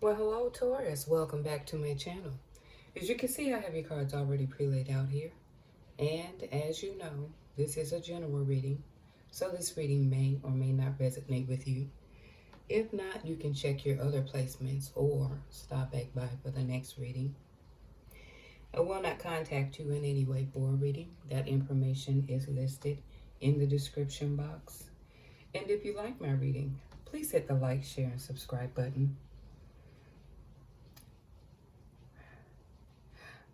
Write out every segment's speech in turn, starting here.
Well, hello Taurus, welcome back to my channel. As you can see, I have your cards already pre-laid out here. And as you know, this is a general reading, so this reading may or may not resonate with you. If not, you can check your other placements or stop back by for the next reading. I will not contact you in any way for a reading. That information is listed in the description box. And if you like my reading, please hit the like, share, and subscribe button.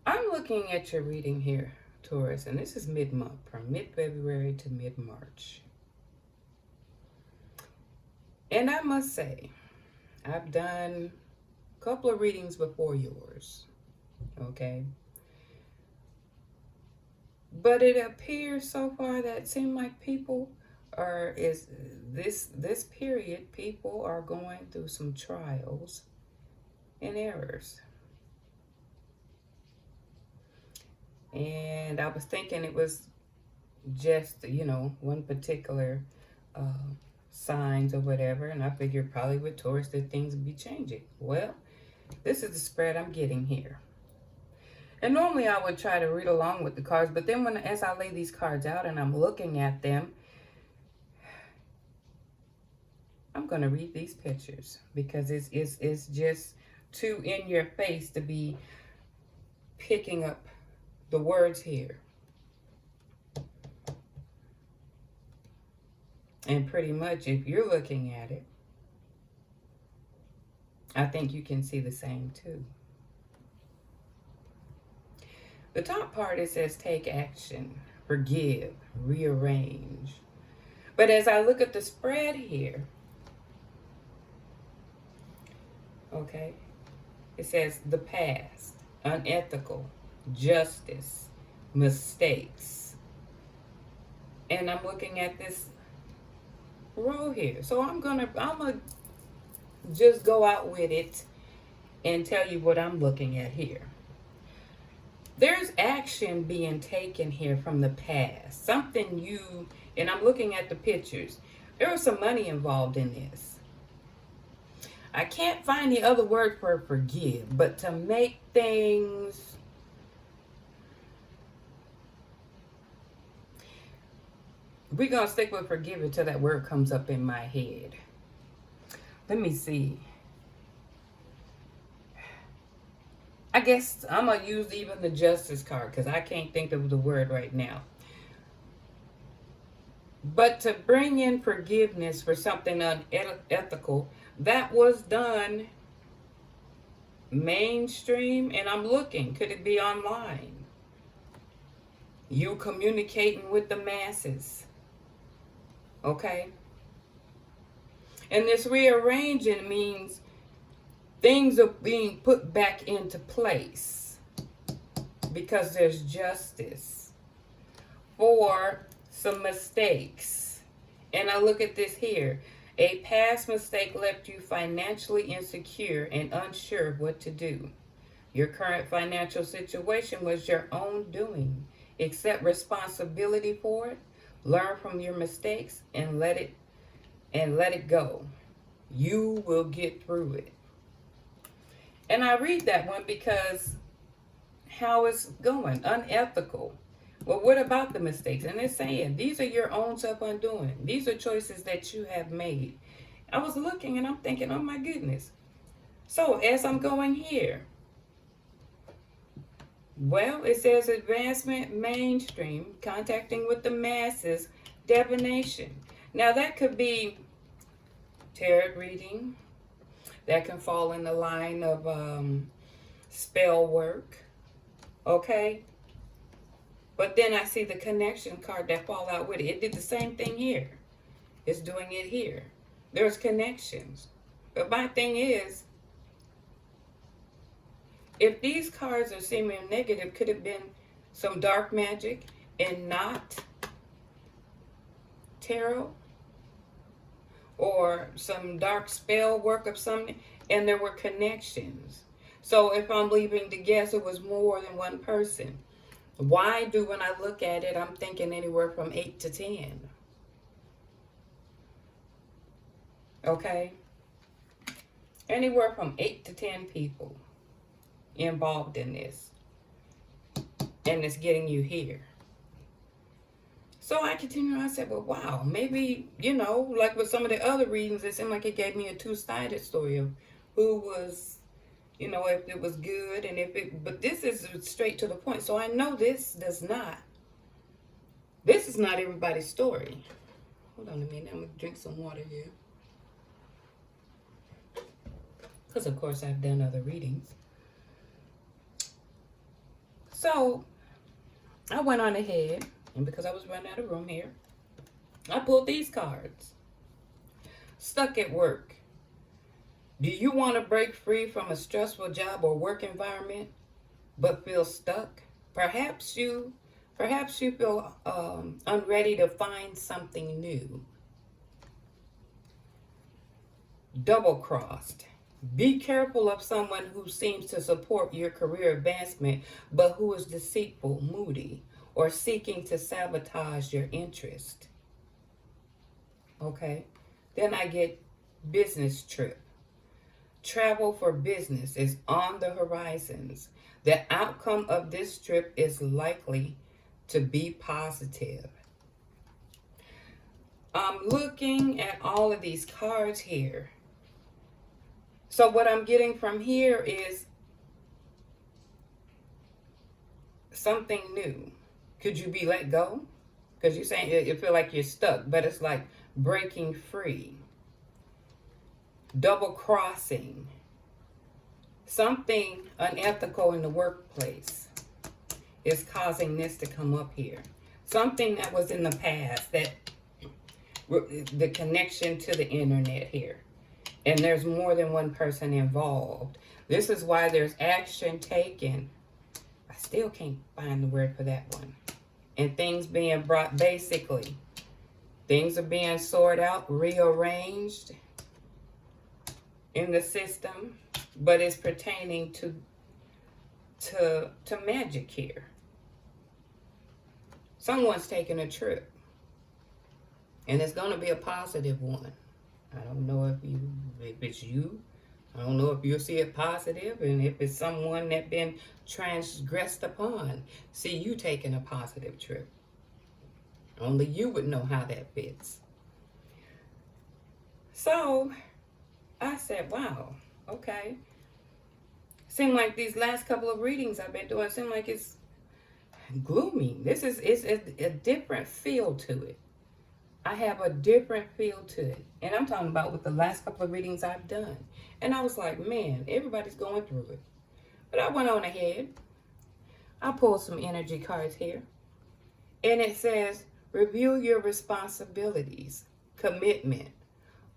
I'm looking at your reading here, Taurus, and this is mid-month, from mid-February to mid-March. And I must say, I've done a couple of readings before yours, okay? But it appears so far that it seems like people are, this period, people are going through some trials and errors. And I was thinking it was just, one particular signs or whatever. And I figured probably with Taurus that things would be changing. Well, this is the spread I'm getting here. And normally I would try to read along with the cards. But then as I lay these cards out and I'm looking at them, I'm going to read these pictures. Because it's just too in your face to be picking up the words here. And pretty much if you're looking at it, I think you can see the same too. The top part, it says take action, forgive, rearrange. But as I look at the spread here, okay, it says the past, unethical, justice, mistakes. And I'm looking at this row here. So I'm gonna just go out with it and tell you what I'm looking at here. There's action being taken here from the past. Something and I'm looking at the pictures. There was some money involved in this. I can't find the other word for forgive, but to make things we're going to stick with forgive until that word comes up in my head. Let me see. I guess I'm going to use even the justice card because I can't think of the word right now. But to bring in forgiveness for something unethical, that was done mainstream, and I'm looking. Could it be online? You communicating with the masses. Okay? And this rearranging means things are being put back into place because there's justice for some mistakes. And I look at this here. A past mistake left you financially insecure and unsure of what to do. Your current financial situation was your own doing. Accept responsibility for it. Learn from your mistakes and let it go. You will get through it. And I read that one because how it's going, unethical. Well, what about the mistakes? And it's saying these are your own self-undoing. These are choices that you have made. I was looking and I'm thinking, oh my goodness. So as I'm going here, well, it says advancement, mainstream, contacting with the masses, divination. Now that could be tarot reading. That can fall in the line of spell work. Okay? But then I see the connection card that fall out with it. It did the same thing here. It's doing it here. There's connections. But my thing is, if these cards are seeming negative, could have been some dark magic and not tarot? Or some dark spell work of something, and there were connections. So if I'm leaving to guess, it was more than one person. Why do, when I look at it, I'm thinking anywhere from 8 to 10? Okay? Anywhere from 8 to 10 people involved in this. And it's getting you here. So I continued. I said, well, wow, maybe, like with some of the other readings, it seemed like it gave me a two-sided story of who was, if it was good and but this is straight to the point. So I know this is not everybody's story. Hold on a minute. I'm going to drink some water here. Because, of course, I've done other readings. So I went on ahead, and because I was running out of room here, I pulled these cards. Stuck at work. Do you want to break free from a stressful job or work environment, but feel stuck? Perhaps you feel unready to find something new. Double-crossed. Be careful of someone who seems to support your career advancement, but who is deceitful, moody, or seeking to sabotage your interest. Okay. Then I get business trip. Travel for business is on the horizons. The outcome of this trip is likely to be positive. I'm looking at all of these cards here. So what I'm getting from here is something new. Could you be let go? Because you're saying you feel like you're stuck, but it's like breaking free. Double crossing. Something unethical in the workplace is causing this to come up here. Something that was in the past, that the connection to the internet here. And there's more than one person involved. This is why there's action taken. I still can't find the word for that one. And things being brought, basically. Things are being sorted out, rearranged in the system. But it's pertaining to magic here. Someone's taking a trip. And it's going to be a positive one. I don't know if it's you. I don't know if you'll see it positive, and if it's someone that been transgressed upon, see you taking a positive trip. Only you would know how that fits. So I said, wow, okay. Seemed like these last couple of readings I've been doing, seem like it's gloomy. It's a different feel to it. I have a different feel to it. And I'm talking about with the last couple of readings I've done. And I was like, man, everybody's going through it. But I went on ahead. I pulled some energy cards here. And it says, review your responsibilities. Commitment.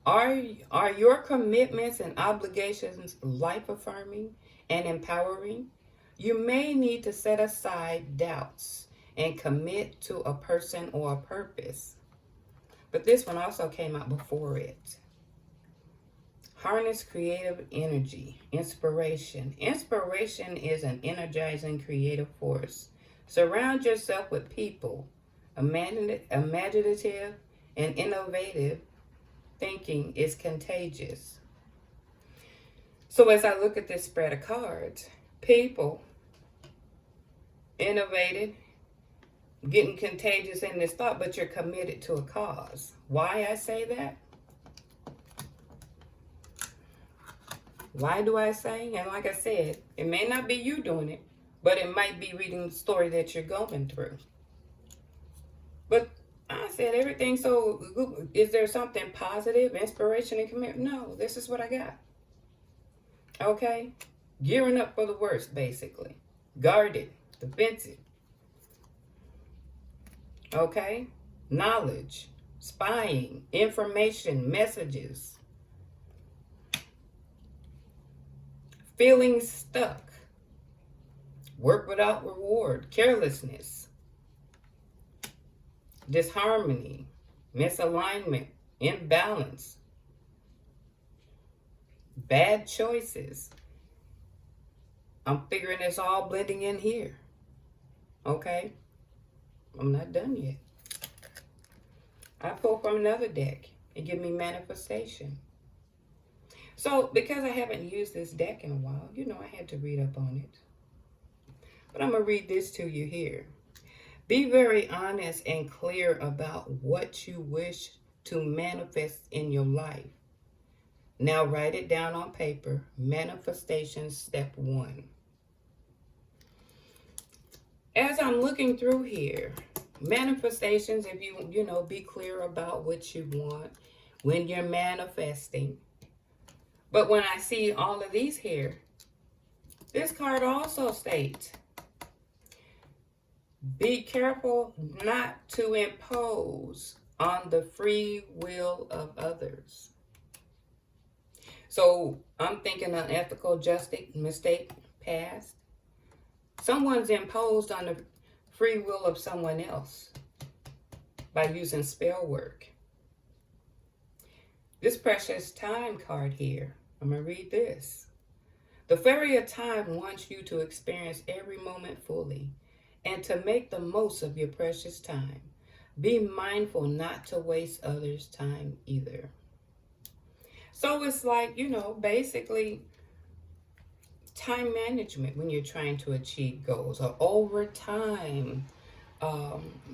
Are your commitments and obligations life-affirming and empowering? You may need to set aside doubts and commit to a person or a purpose. But this one also came out before it. Harness creative energy, inspiration. Inspiration is an energizing creative force. Surround yourself with people, imaginative and innovative thinking is contagious. So as I look at this spread of cards, people, innovative, getting contagious in this thought, but you're committed to a cause. Why I say that? Why do I say? And like I said, it may not be you doing it, but it might be reading the story that you're going through. But I said everything, so is there something positive, inspiration, and commitment? No, this is what I got. Okay? Gearing up for the worst, basically. Guarded, defensive. Okay? Knowledge, spying, information, messages. Feeling stuck. Work without reward, carelessness. Disharmony, misalignment, imbalance. Bad choices. I'm figuring it's all blending in here. Okay? I'm not done yet. I pull from another deck and give me manifestation. So, because I haven't used this deck in a while, you know, I had to read up on it. But I'm going to read this to you here. Be very honest and clear about what you wish to manifest in your life. Now write it down on paper. Manifestation step 1. As I'm looking through here, manifestations, if you know, be clear about what you want when you're manifesting. But when I see all of these here, this card also states, be careful not to impose on the free will of others. So I'm thinking unethical, justice, mistake, past. Someone's imposed on the free will of someone else by using spell work. This precious time card here, I'm going to read this. The fairy of time wants you to experience every moment fully and to make the most of your precious time. Be mindful not to waste others' time either. So it's like, you know, basically time management when you're trying to achieve goals, or over time,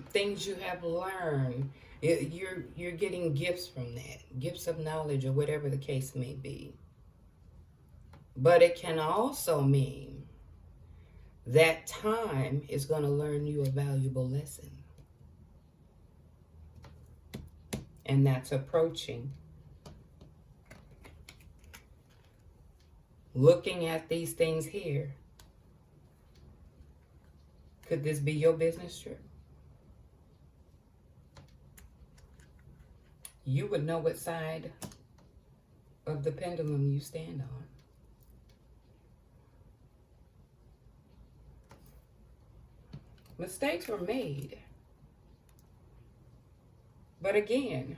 things you have learned. You're getting gifts from that, gifts of knowledge, or whatever the case may be. But it can also mean that time is going to learn you a valuable lesson. And that's approaching. Looking at these things here, could this be your business trip? You would know what side of the pendulum you stand on. Mistakes were made. But again,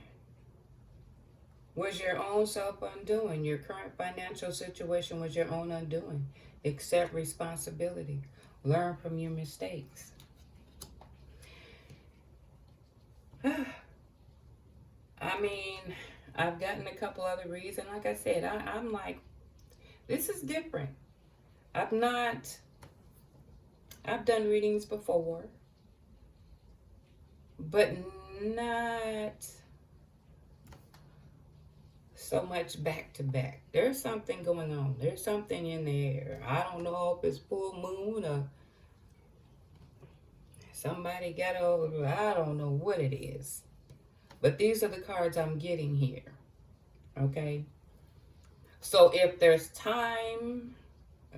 was your own self-undoing. Your current financial situation was your own undoing. Accept responsibility. Learn from your mistakes. I mean, I've gotten a couple other reads, and like I said, I'm like, this is different. I've done readings before, but not so much back to back. There's something going on. There's something in the air. I don't know if it's full moon or somebody got over. I don't know what it is. But these are the cards I'm getting here. Okay? So if there's time,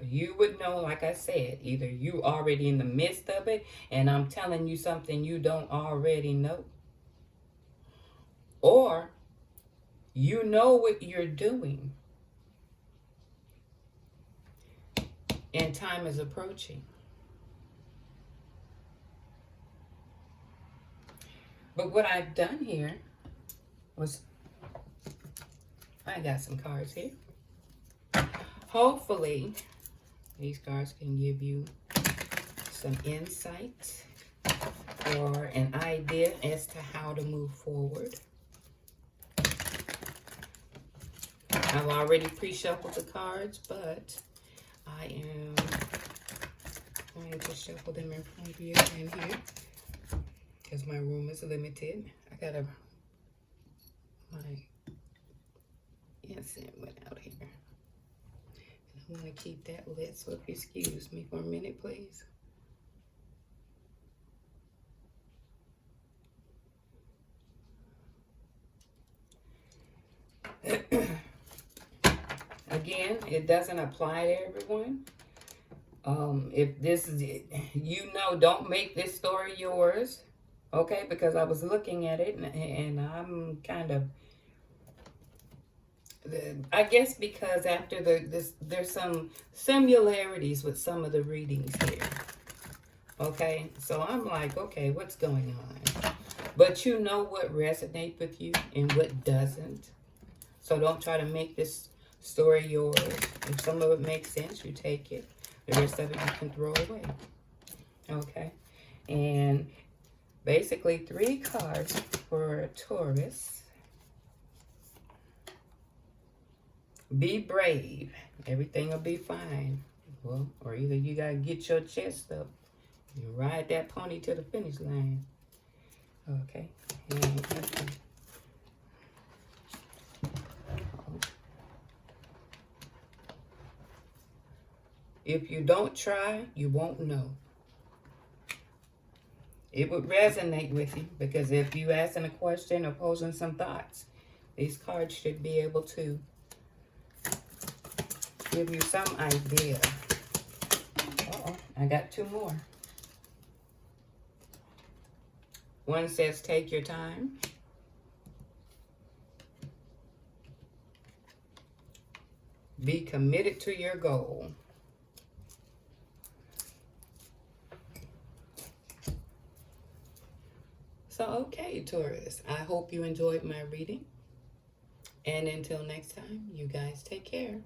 you would know, like I said, either you already in the midst of it and I'm telling you something you don't already know, or you know what you're doing and time is approaching. But what I've done here was, I got some cards here. Hopefully, these cards can give you some insight or an idea as to how to move forward. I've already pre-shuffled the cards, but I am going to shuffle them in front of you in here because my room is limited. My incense went out here. And I want to keep that lit, so if you excuse me for a minute, please. Again, it doesn't apply to everyone. If this is it, you know, don't make this story yours, okay? Because I was looking at it and I'm kind of, I guess because after there's some similarities with some of the readings here, okay? So I'm like, okay, what's going on? But you know what resonates with you and what doesn't. So don't try to make this story yours. If some of it makes sense, you take it. The rest of it you can throw away. Okay? And basically 3 cards for Taurus. Be brave. Everything will be fine. Well, or either you got to get your chest up. You ride that pony to the finish line. Okay. If you don't try, you won't know. It would resonate with you because if you asking a question or posing some thoughts, these cards should be able to give you some idea. Uh-oh, I got two more. One says, take your time. Be committed to your goal. So, okay, Taurus, I hope you enjoyed my reading. And until next time, you guys take care.